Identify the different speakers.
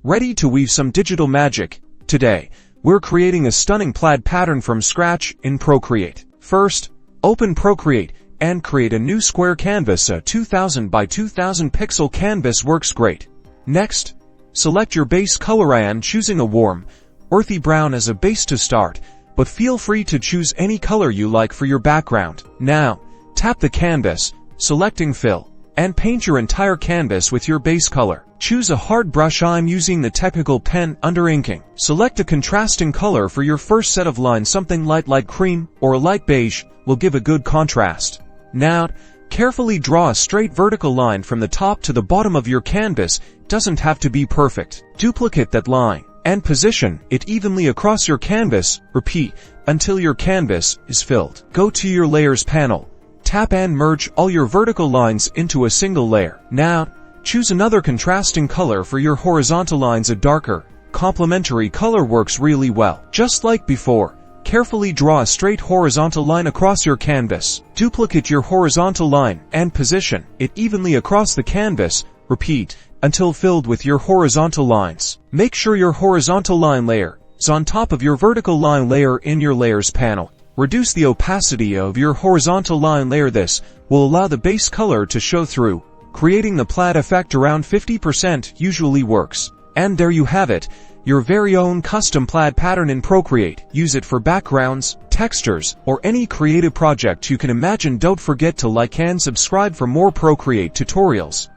Speaker 1: Ready to weave some digital magic? Today, we're creating a stunning plaid pattern from scratch in Procreate. First, open Procreate and create a new square canvas. A 2000 by 2000 pixel canvas works great. Next, select your base color. I am choosing a warm, earthy brown as a base to start, but feel free to choose any color you like for your background. Now, tap the canvas, selecting fill, and paint your entire canvas with your base color. Choose a hard brush. I'm using the technical pen under inking. Select a contrasting color for your first set of lines. Something light cream or light beige will give a good contrast. Now, carefully draw a straight vertical line from the top to the bottom of your canvas. Doesn't have to be perfect. Duplicate that line and position it evenly across your canvas. Repeat until your canvas is filled. Go to your layers panel. Tap and merge all your vertical lines into a single layer. Now, choose another contrasting color for your horizontal lines. A darker, complementary color works really well. Just like before, carefully draw a straight horizontal line across your canvas. Duplicate your horizontal line and position it evenly across the canvas. Repeat until filled with your horizontal lines. Make sure your horizontal line layer is on top of your vertical line layer in your layers panel. Reduce the opacity of your horizontal line layer. This will allow the base color to show through, creating the plaid effect. Around 50% usually works. And there you have it, your very own custom plaid pattern in Procreate. Use it for backgrounds, textures, or any creative project you can imagine. Don't forget to like and subscribe for more Procreate tutorials.